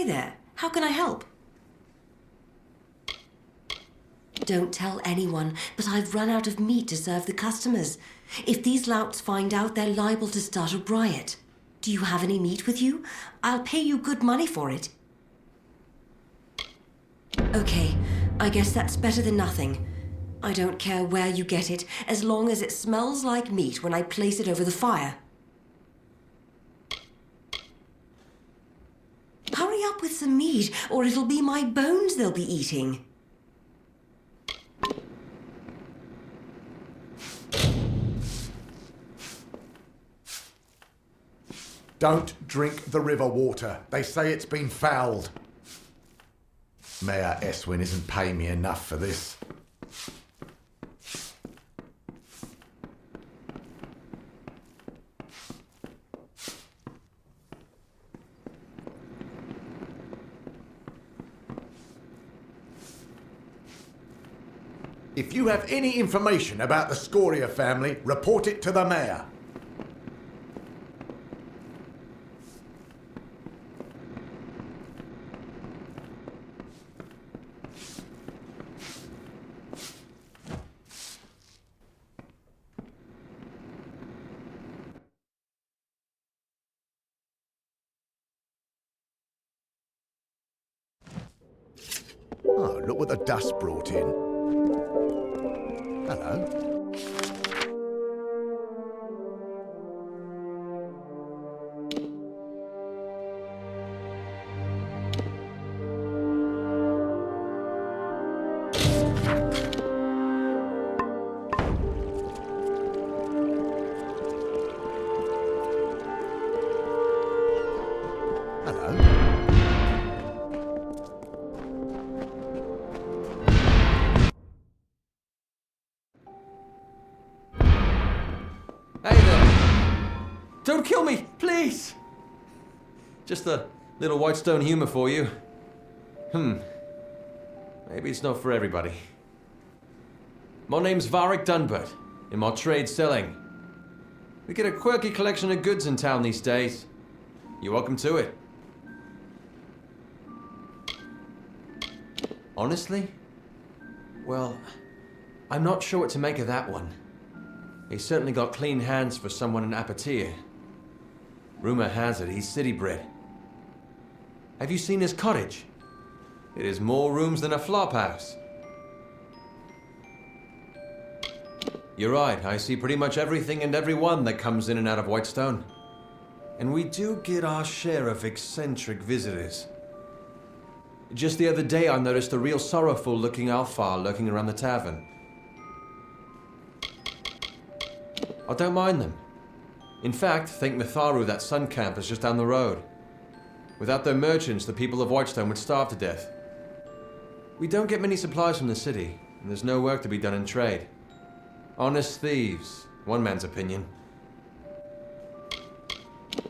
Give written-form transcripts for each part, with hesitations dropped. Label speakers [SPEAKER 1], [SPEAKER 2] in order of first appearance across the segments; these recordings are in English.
[SPEAKER 1] there. How can I help? Don't tell anyone, but I've run out of meat to serve the customers. If these louts find out, they're liable to start a riot. Do you have any meat with you? I'll pay you good money for it. Okay, I guess that's better than nothing. I don't care where you get it, as long as it smells like meat when I place it over the fire. Hurry up with some meat, or it'll be my bones they'll be eating.
[SPEAKER 2] Don't drink the river water. They say it's been fouled. Mayor Eswin isn't paying me enough for this. If you have any information about the Scoria family, report it to the mayor. Oh, look what the dust brought in. Hello.
[SPEAKER 3] Don't kill me, please! Just a little Whitestone humor for you. Maybe it's not for everybody. My name's Varric Dunbert, in my trade selling. We get a quirky collection of goods in town these days. You're welcome to it. Honestly? Well, I'm not sure what to make of that one. He's certainly got clean hands for someone in Apatir. Rumor has it he's city-bred. Have you seen his cottage? It has more rooms than a flop house. You're right, I see pretty much everything and everyone that comes in and out of Whitestone. And we do get our share of eccentric visitors. Just the other day I noticed a real sorrowful-looking Alfar lurking around the tavern. I don't mind them. In fact, think Mitharu, that sun camp, is just down the road. Without their merchants, the people of Whitestone would starve to death. We don't get many supplies from the city, and there's no work to be done in trade. Honest thieves, one man's opinion.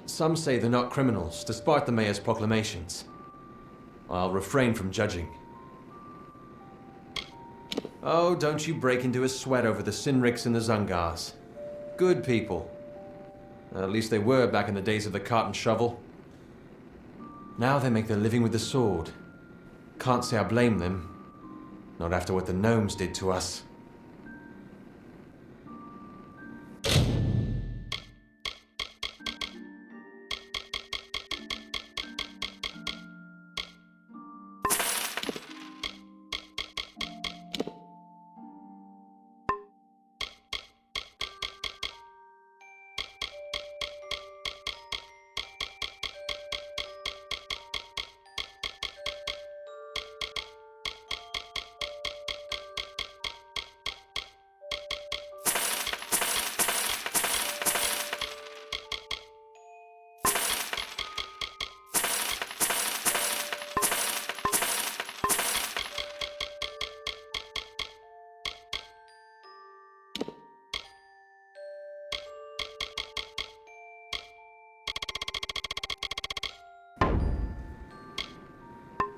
[SPEAKER 3] Some say they're not criminals, despite the mayor's proclamations. I'll refrain from judging. Oh, don't you break into a sweat over the Sinriks and the Zungars. Good people. At least they were back in the days of the cart and shovel. Now they make their living with the sword. Can't say I blame them. Not after what the gnomes did to us.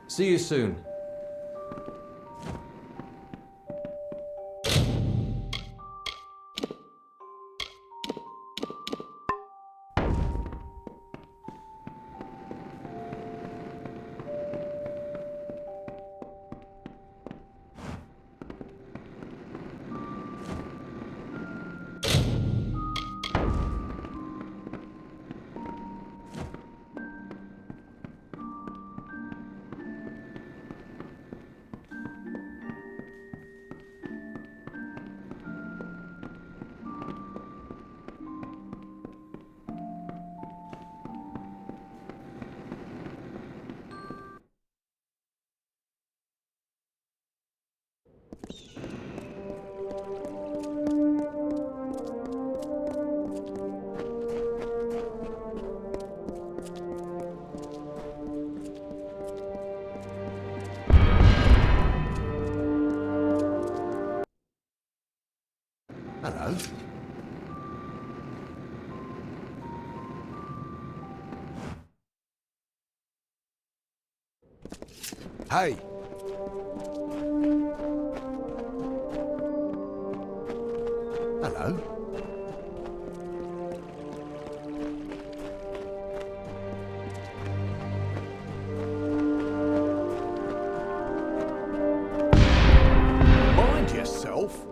[SPEAKER 3] See you soon.
[SPEAKER 2] Hello. Hey. Hello. Mind yourself.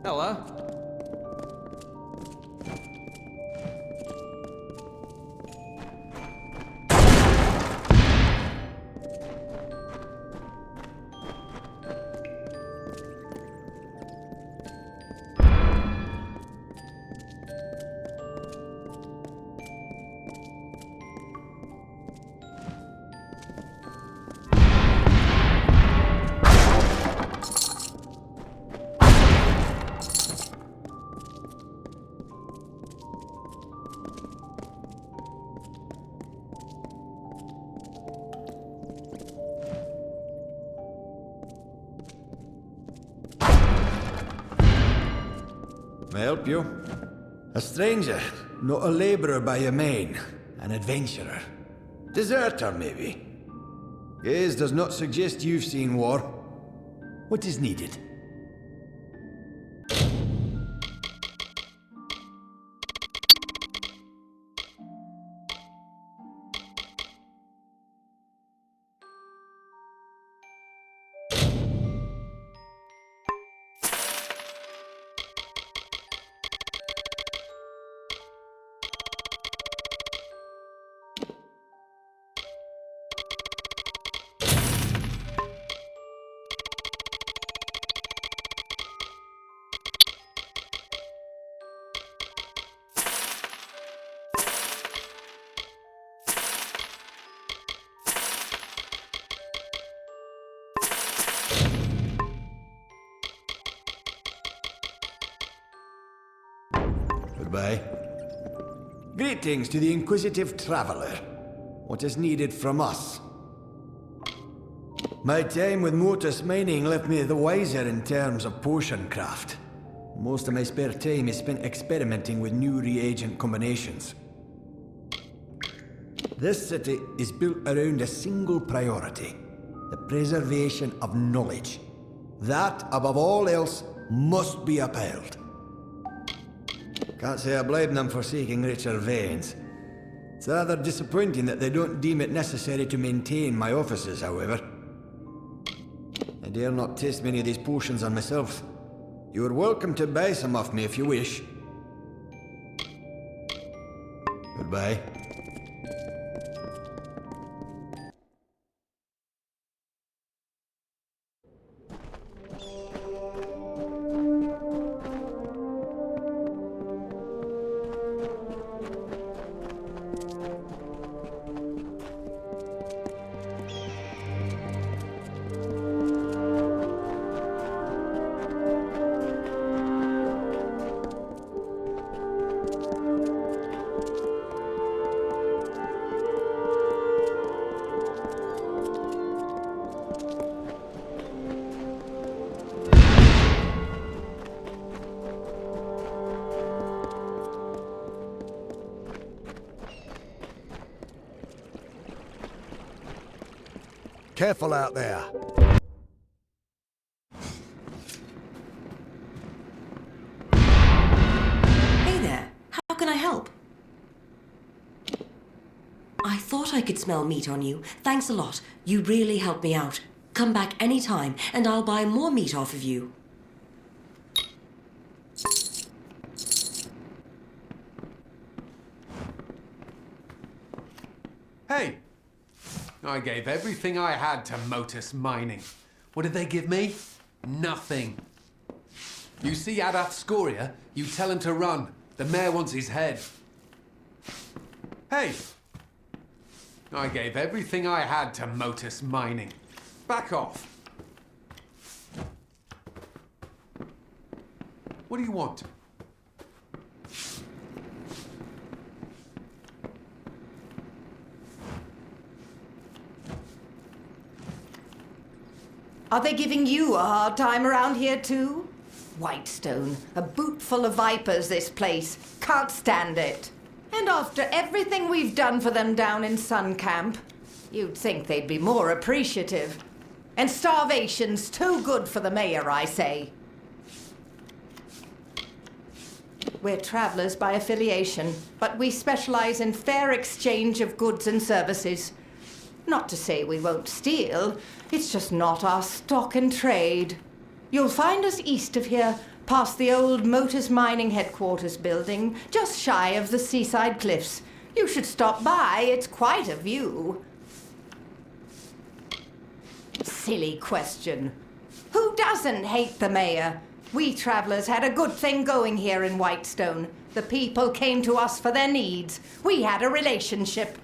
[SPEAKER 3] Hello.
[SPEAKER 4] May I help you? A stranger, not a laborer by your main. An adventurer. Deserter, maybe. Gaze does not suggest you've seen war. What is needed? Goodbye. Greetings to the inquisitive traveler. What is needed from us? My time with Motus mining left me the wiser in terms of potion craft. Most of my spare time is spent experimenting with new reagent combinations. This city is built around a single priority: the preservation of knowledge. That, above all else, must be upheld. Can't say I blame them for seeking richer veins. It's rather disappointing that they don't deem it necessary to maintain my offices, however. I dare not taste many of these potions on myself. You are welcome to buy some off me if you wish. Goodbye.
[SPEAKER 2] Careful out there.
[SPEAKER 1] Hey there. How can I help? I thought I could smell meat on you. Thanks a lot. You really helped me out. Come back anytime, and I'll buy more meat off of you.
[SPEAKER 5] Hey! I gave everything I had to Motus Mining. What did they give me? Nothing. You see Adath Scoria? You tell him to run. The mayor wants his head. Hey! I gave everything I had to Motus Mining. Back off. What do you want?
[SPEAKER 6] Are they giving you a hard time around here too? Whitestone, a boot full of vipers, this place. Can't stand it. And after everything we've done for them down in Sun Camp, you'd think they'd be more appreciative. And starvation's too good for the mayor, I say. We're travelers by affiliation, but we specialize in fair exchange of goods and services. Not to say we won't steal, it's just not our stock and trade. You'll find us east of here, past the old Motus Mining Headquarters building, just shy of the seaside cliffs. You should stop by, it's quite a view. Silly question. Who doesn't hate the mayor? We travellers had a good thing going here in Whitestone. The people came to us for their needs. We had a relationship.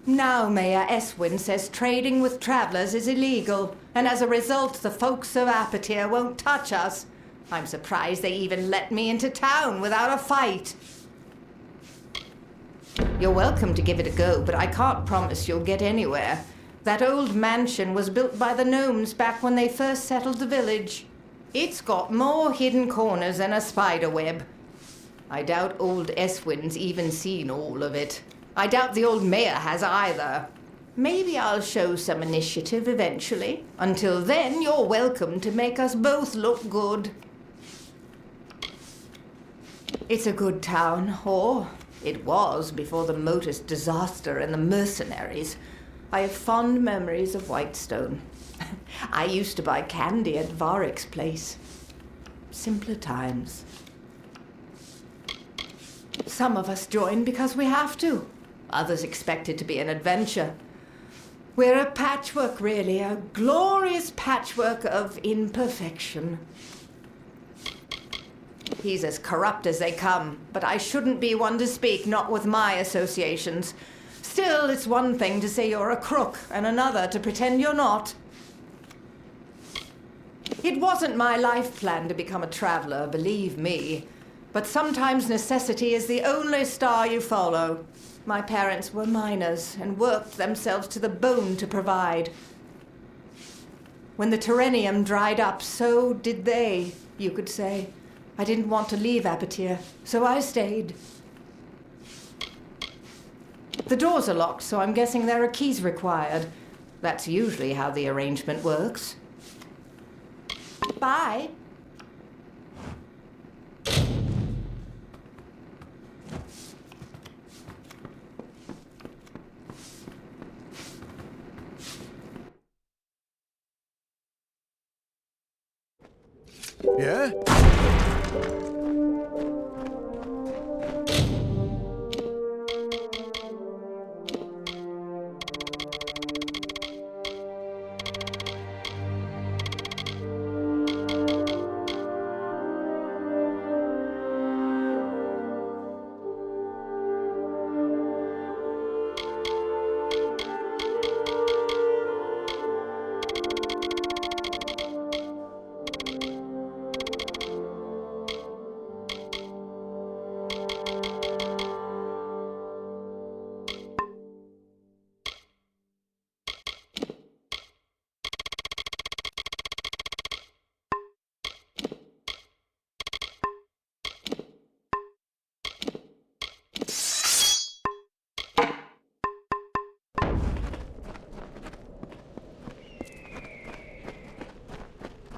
[SPEAKER 6] Now Mayor Eswin says trading with travellers is illegal, and as a result, the folks of Apatir won't touch us. I'm surprised they even let me into town without a fight. You're welcome to give it a go, but I can't promise you'll get anywhere. That old mansion was built by the gnomes back when they first settled the village. It's got more hidden corners than a spider web. I doubt old Eswin's even seen all of it. I doubt the old mayor has either. Maybe I'll show some initiative eventually. Until then, you're welcome to make us both look good. It's a good town, or it was before the Motus disaster and the mercenaries. I have fond memories of Whitestone. I used to buy candy at Varrick's place. Simpler times. Some of us join because we have to. Others expect it to be an adventure. We're a patchwork, really, a glorious patchwork of imperfection. He's as corrupt as they come, but I shouldn't be one to speak, not with my associations. Still, it's one thing to say you're a crook, and another to pretend you're not. It wasn't my life plan to become a traveler, believe me. But sometimes necessity is the only star you follow. My parents were miners and worked themselves to the bone to provide. When the Terrenium dried up, so did they, you could say. I didn't want to leave Apatir, so I stayed. The doors are locked, so I'm guessing there are keys required. That's usually how the arrangement works. Bye.
[SPEAKER 2] Yeah?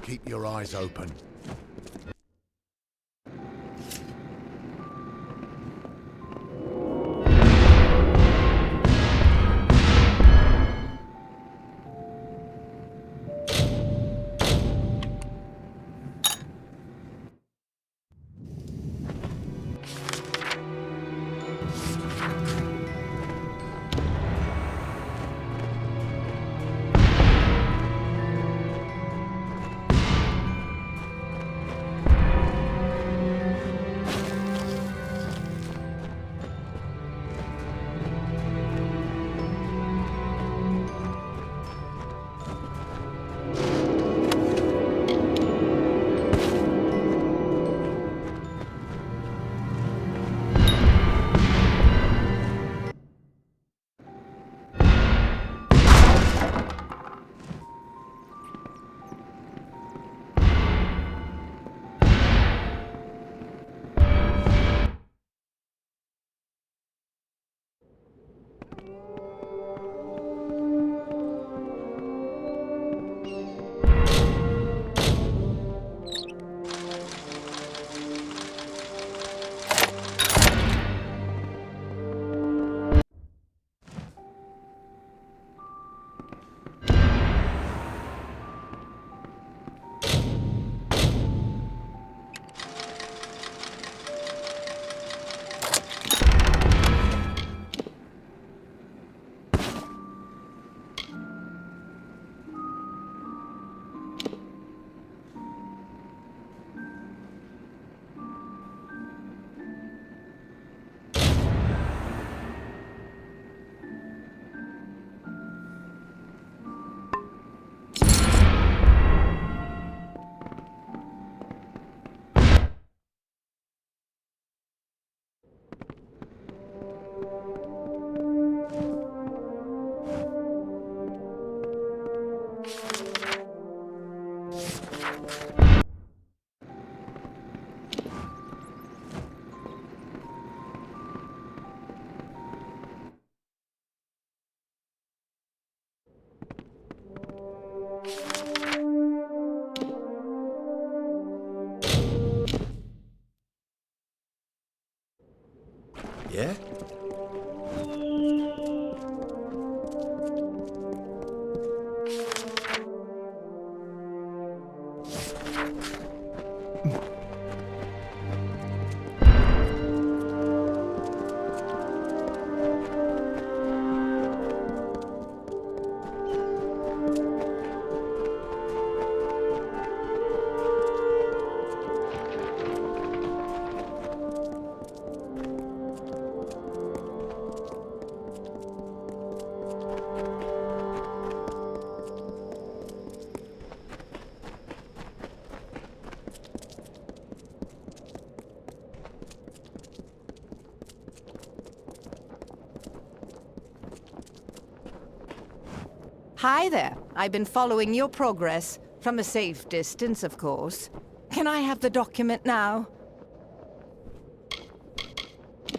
[SPEAKER 2] Keep your eyes open.
[SPEAKER 4] Yeah?
[SPEAKER 6] Hi there. I've been following your progress. From a safe distance, of course. Can I have the document now?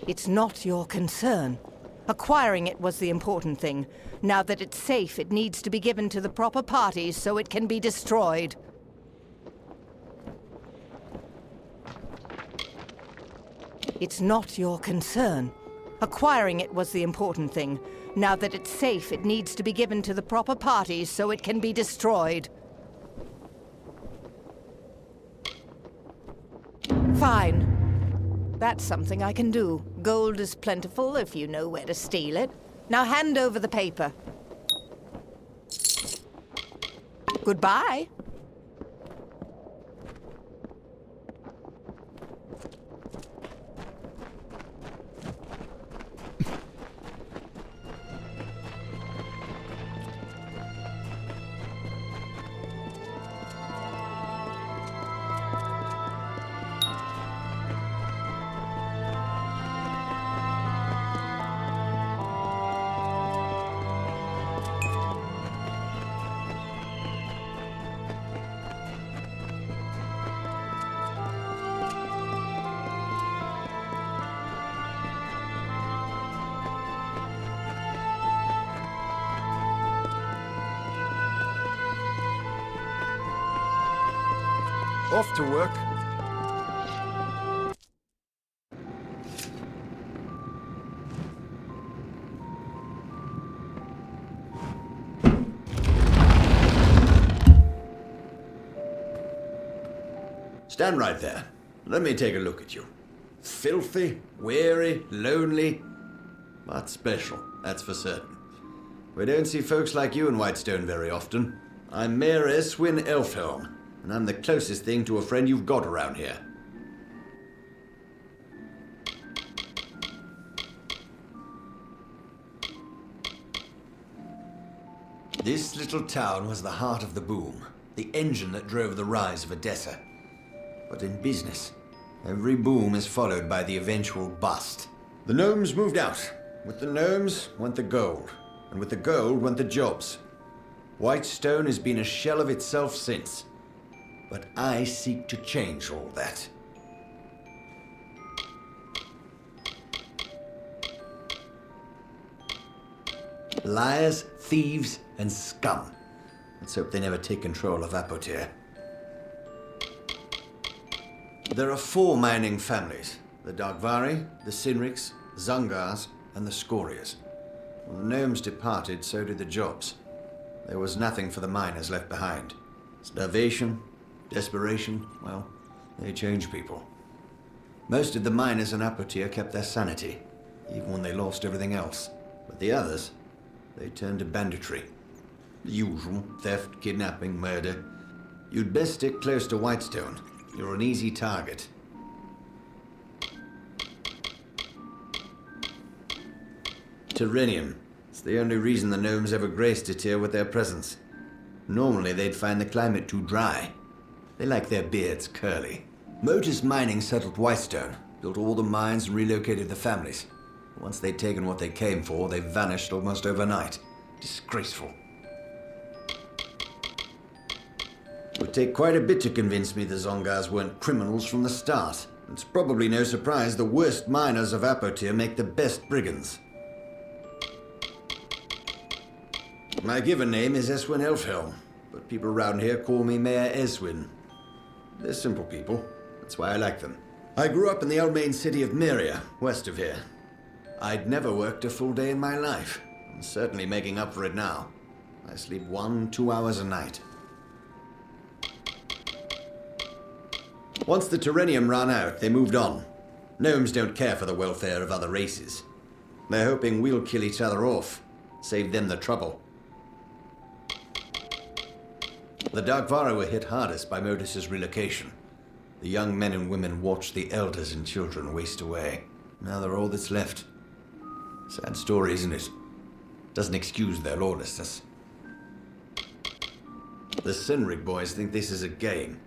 [SPEAKER 6] It's not your concern. Acquiring it was the important thing. Now that it's safe, it needs to be given to the proper parties so it can be destroyed. It's not your concern. Acquiring it was the important thing. Now that it's safe, it needs to be given to the proper parties so it can be destroyed. Fine. That's something I can do. Gold is plentiful if you know where to steal it. Now hand over the paper. Goodbye.
[SPEAKER 4] Off to work. Stand right there. Let me take a look at you. Filthy, weary, lonely, but special, that's for certain. We don't see folks like you in Whitestone very often. I'm Mayor Eswin Elfhelm, and I'm the closest thing to a friend you've got around here. This little town was the heart of the boom, the engine that drove the rise of Odessa. But in business, every boom is followed by the eventual bust. The gnomes moved out. With the gnomes went the gold, and with the gold went the jobs. Whitestone has been a shell of itself since. But I seek to change all that. Liars, thieves, and scum. Let's hope they never take control of Apotir. There are 4 mining families. The Darkvari, the Sinriks, Zungars, and the Scorias. When the gnomes departed, so did the jobs. There was nothing for the miners left behind. Starvation, desperation, well, they change people. Most of the miners in Apotir kept their sanity, even when they lost everything else. But the others, they turned to banditry. The usual, theft, kidnapping, murder. You'd best stick close to Whitestone. You're an easy target. Terrenium. It's the only reason the gnomes ever graced it here with their presence. Normally they'd find the climate too dry. They like their beards curly. Motus Mining settled Whitestone, built all the mines and relocated the families. Once they'd taken what they came for, they vanished almost overnight. Disgraceful. It would take quite a bit to convince me the Zongars weren't criminals from the start. It's probably no surprise the worst miners of Apotir make the best brigands. My given name is Eswin Elfhelm, but people around here call me Mayor Eswin. They're simple people. That's why I like them. I grew up in the Almain city of Myria, west of here. I'd never worked a full day in my life. I'm certainly making up for it now. I sleep 1-2 hours a night. Once the Terrenium ran out, they moved on. Gnomes don't care for the welfare of other races. They're hoping we'll kill each other off, save them the trouble. The Darkvara were hit hardest by Modus's relocation. The young men and women watched the elders and children waste away. Now they're all that's left. Sad story, isn't it? Doesn't excuse their lawlessness. The Sinrig boys think this is a game.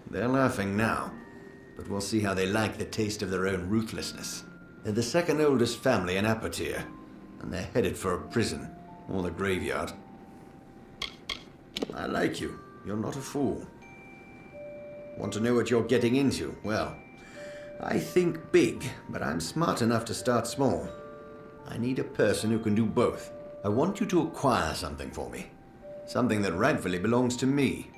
[SPEAKER 4] They're laughing now, but we'll see how they like the taste of their own ruthlessness. They're the second oldest family in Apotir, and they're headed for a prison, or the graveyard. I like you. You're not a fool. Want to know what you're getting into? Well, I think big, but I'm smart enough to start small. I need a person who can do both. I want you to acquire something for me. Something that rightfully belongs to me.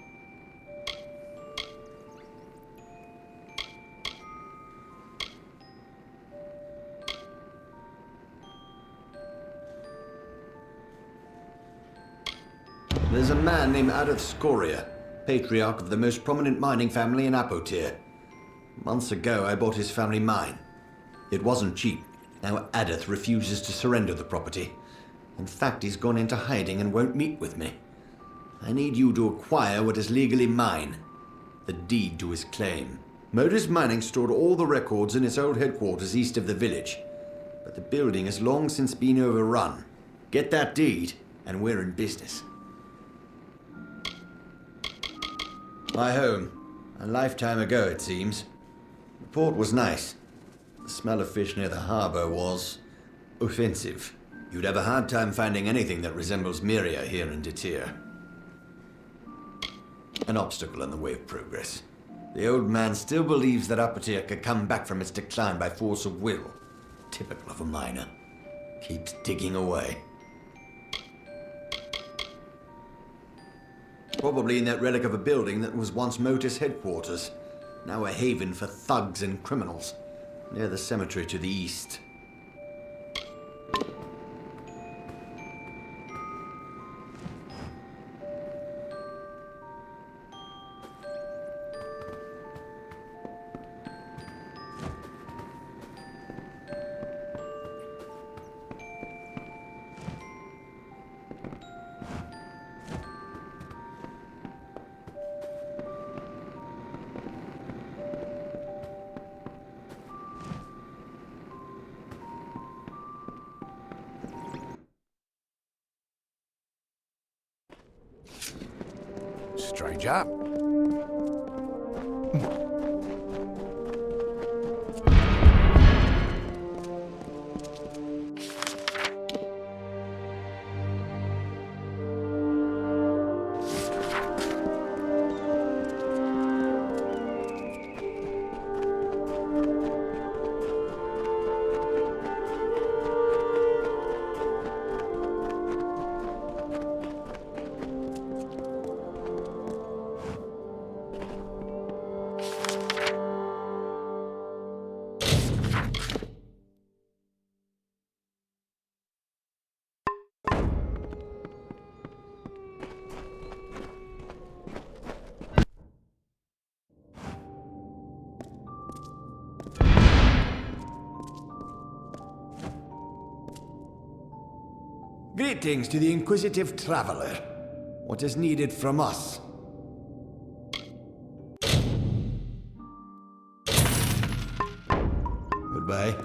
[SPEAKER 4] There's a man named Adath Scoria, patriarch of the most prominent mining family in Apotir. Months ago, I bought his family mine. It wasn't cheap. Now Adath refuses to surrender the property. In fact, he's gone into hiding and won't meet with me. I need you to acquire what is legally mine. The deed to his claim. Modus Mining stored all the records in its old headquarters east of the village. But the building has long since been overrun. Get that deed, and we're in business. My home. A lifetime ago, it seems. The port was nice. The smell of fish near the harbor was offensive. You'd have a hard time finding anything that resembles Myria here in Detir. An obstacle in the way of progress. The old man still believes that Apotir could come back from its decline by force of will. Typical of a miner. Keeps digging away. Probably in that relic of a building that was once Motus headquarters. Now a haven for thugs and criminals. Near the cemetery to the east.
[SPEAKER 2] Stranger.
[SPEAKER 4] Greetings to the inquisitive traveler. What is needed from us? Goodbye.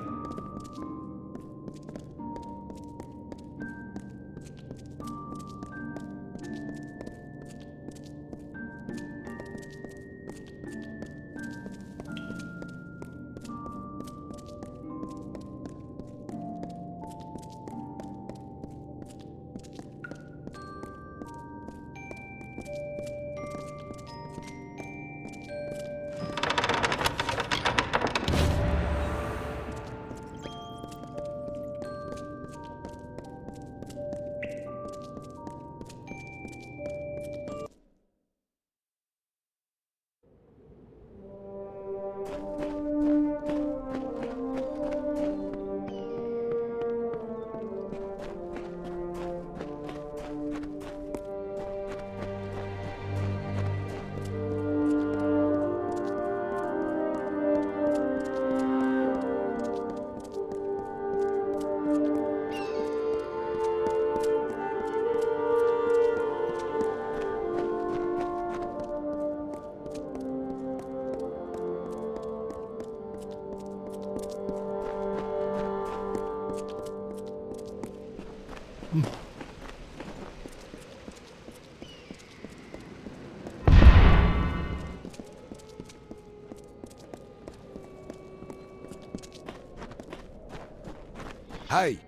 [SPEAKER 2] Hey!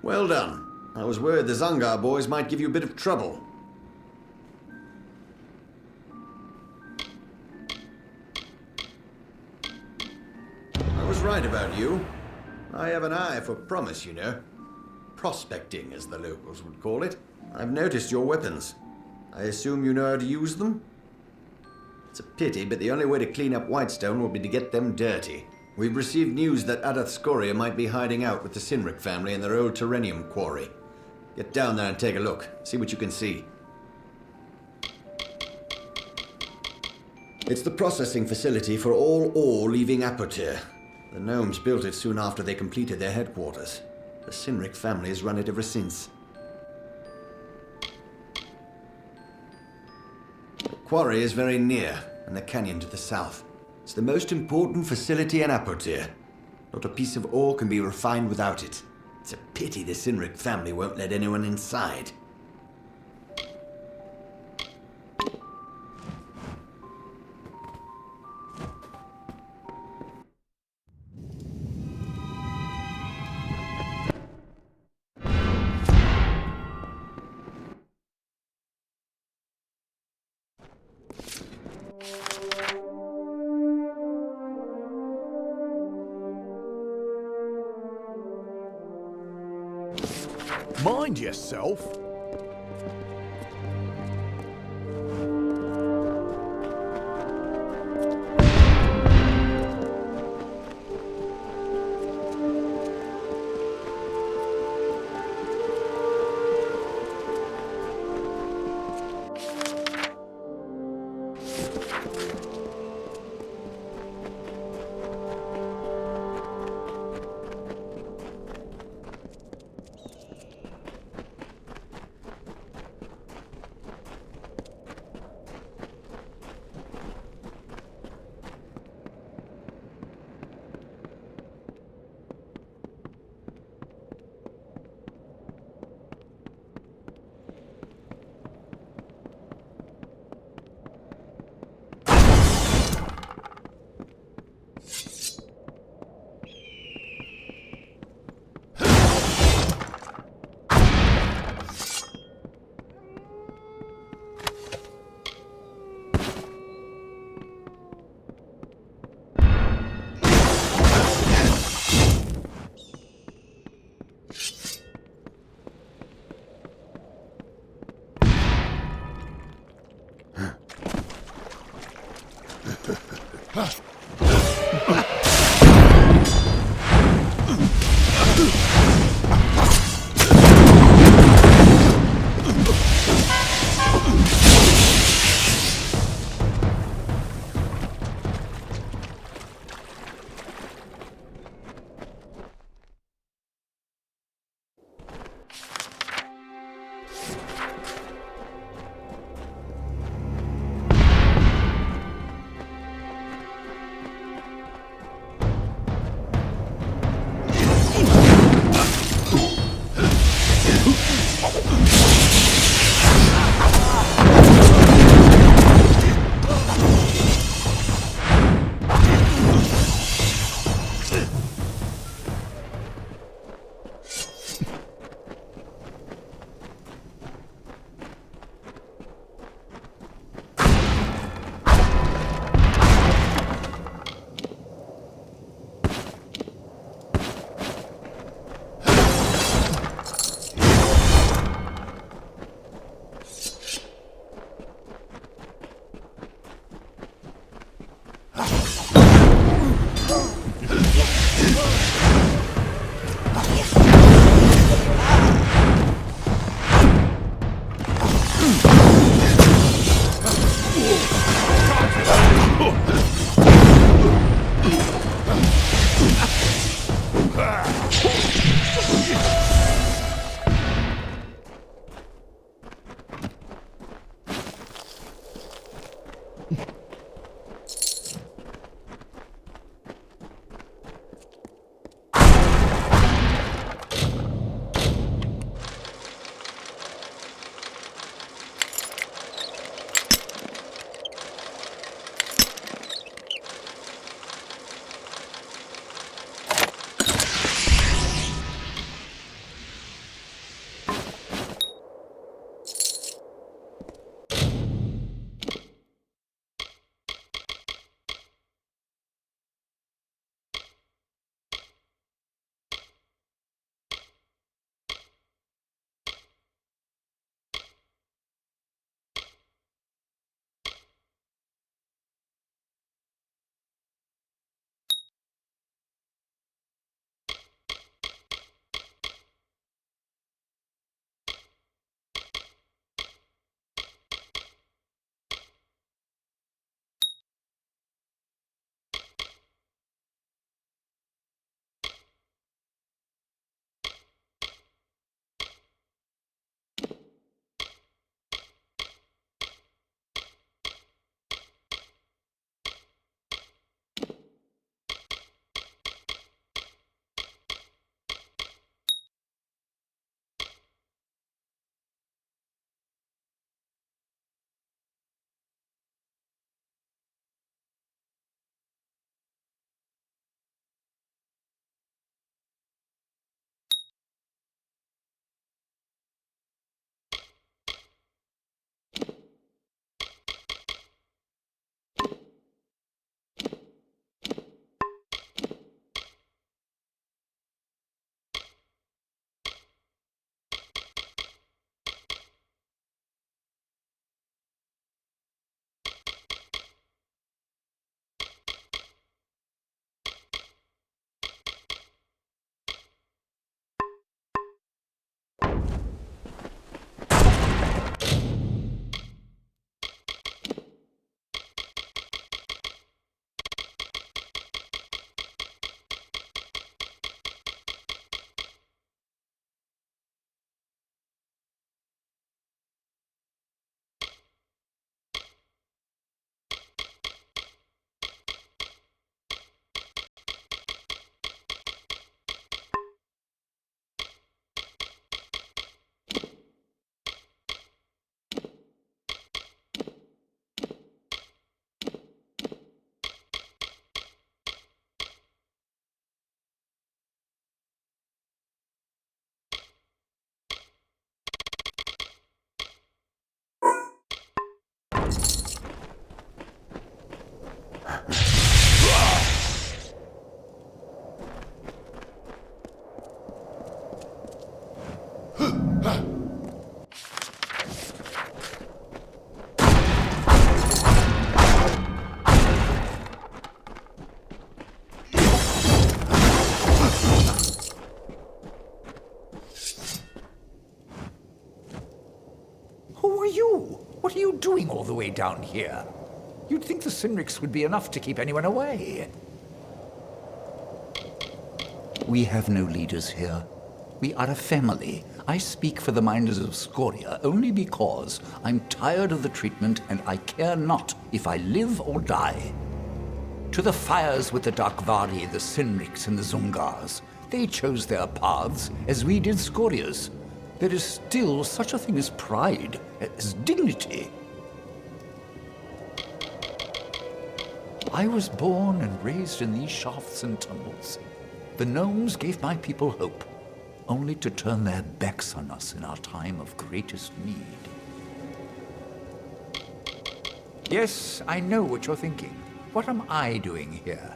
[SPEAKER 4] Well done. I was worried the Zangar boys might give you a bit of trouble. I was right about you. I have an eye for promise, you know. Prospecting, as the locals would call it. I've noticed your weapons. I assume you know how to use them? It's a pity, but the only way to clean up Whitestone will be to get them dirty. We've received news that Adath Scoria might be hiding out with the Sinric family in their old Terrenium quarry. Get down there and take a look. See what you can see. It's the processing facility for all ore leaving Apotir. The gnomes built it soon after they completed their headquarters. The Sinric family has run it ever since. The quarry is very near, and the canyon to the south. It's the most important facility in Apotir. Not a piece of ore can be refined without it. It's a pity the Sinric family won't let anyone inside.
[SPEAKER 2] Mind yourself.
[SPEAKER 7] Who are you? What are you doing all the way down here? You'd think the Cynrics would be enough to keep anyone away. We have no leaders here. We are a family. I speak for the miners of Scoria only because I'm tired of the treatment and I care not if I live or die. To the fires with the Darkvari, the Cynrics, and the Zungars. They chose their paths as we did Scoria's. There is still such a thing as pride, as dignity. I was born and raised in these shafts and tunnels. The gnomes gave my people hope, only to turn their backs on us in our time of greatest need. Yes, I know what you're thinking. What am I doing here?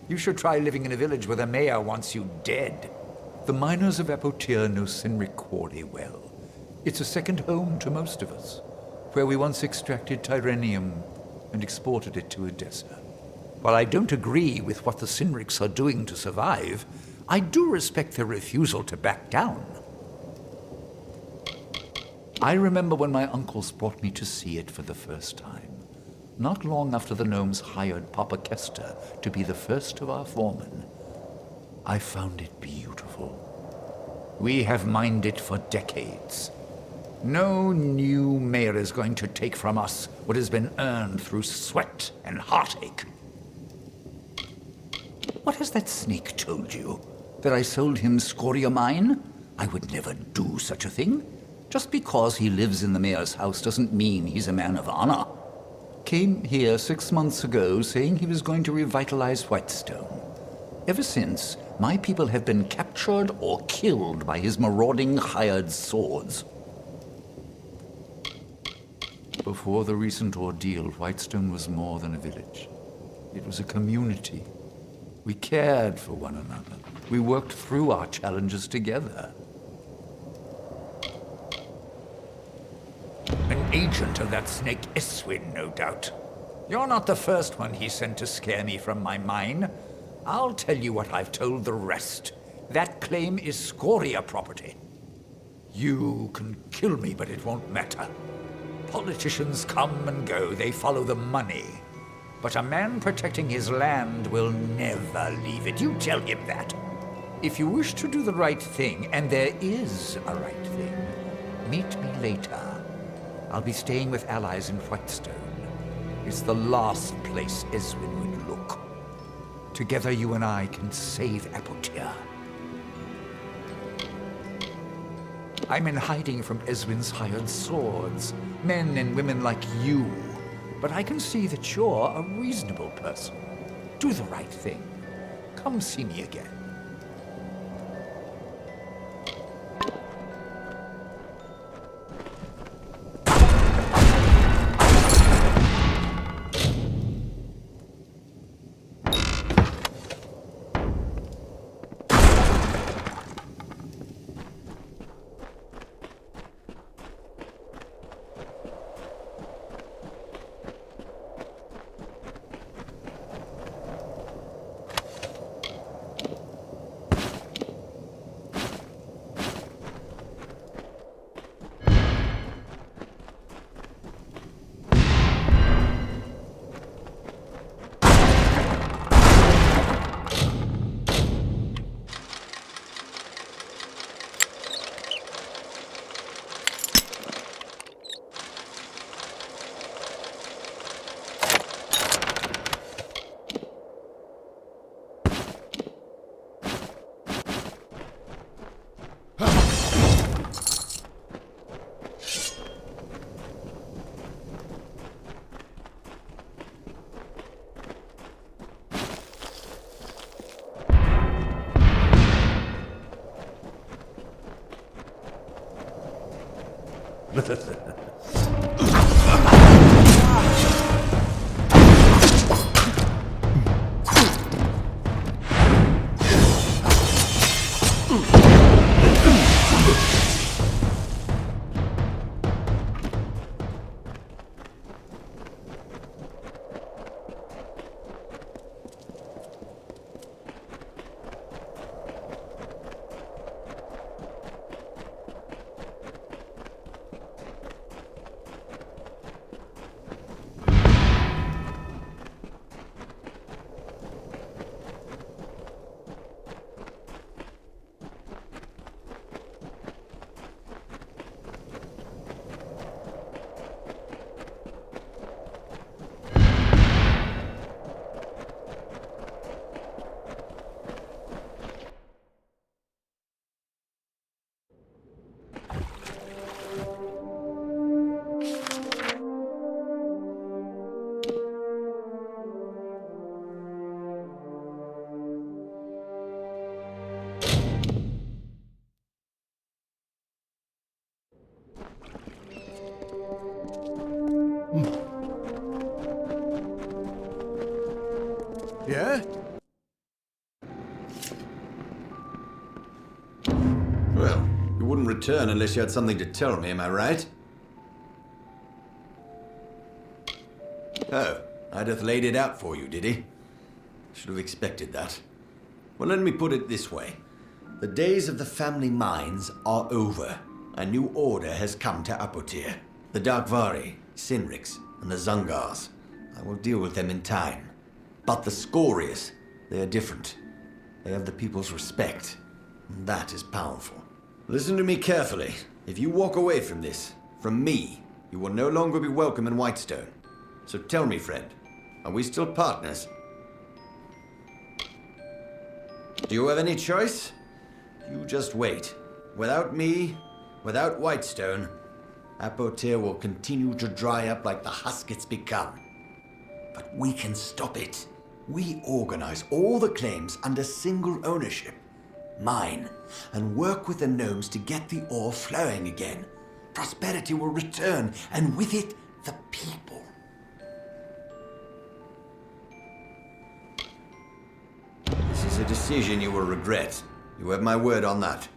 [SPEAKER 7] You should try living in a village where the mayor wants you dead. The miners of Apotyr know Cynric quarry well. It's a second home to most of us, where we once extracted Tyrenium and exported it to Edessa. While I don't agree with what the Cynrics are doing to survive, I do respect their refusal to back down. I remember when my uncles brought me to see it for the first time, not long after the gnomes hired Papa Kester to be the first of our foremen. I found it beautiful. We have mined it for decades. No new mayor is going to take from us what has been earned through sweat and heartache. What has that snake told you? That I sold him Scoria mine? I would never do such a thing. Just because he lives in the mayor's house doesn't mean he's a man of honor. Came here 6 months ago saying he was going to revitalize Whitestone. Ever since, my people have been captured or killed by his marauding hired swords. Before the recent ordeal, Whitestone was more than a village. It was a community. We cared for one another. We worked through our challenges together. An agent of that snake Eswin, no doubt. You're not the first one he sent to scare me from my mine. I'll tell you what I've told the rest. That claim is Scoria property. You can kill me, but it won't matter. Politicians come and go, they follow the money. But a man protecting his land will never leave it. You tell him that. If you wish to do the right thing, and there is a right thing, meet me later. I'll be staying with allies in Whitestone. It's the last place Eswin would look. Together you and I can save Apotyr. I'm in hiding from Eswin's hired swords, men and women like you. But I can see that you're a reasonable person. Do the right thing. Come see me again.
[SPEAKER 2] Yeah?
[SPEAKER 4] Well, you wouldn't return unless you had something to tell me, am I right? Oh, Ideth laid it out for you, did he? Should have expected that. Well, let me put it this way. The days of the family mines are over. A new order has come to Apotir. The Darkvari, Sinrix, and the Zungars. I will deal with them in time. But the Scorias, they are different. They have the people's respect. And that is powerful. Listen to me carefully. If you walk away from this, from me, you will no longer be welcome in Whitestone. So tell me, friend, are we still partners? Do you have any choice? You just wait. Without me, without Whitestone, Apotir will continue to dry up like the husk it's become. But we can stop it. We organize all the claims under single ownership, mine, and work with the gnomes to get the ore flowing again. Prosperity will return, and with it, the people. This is a decision you will regret. You have my word on that.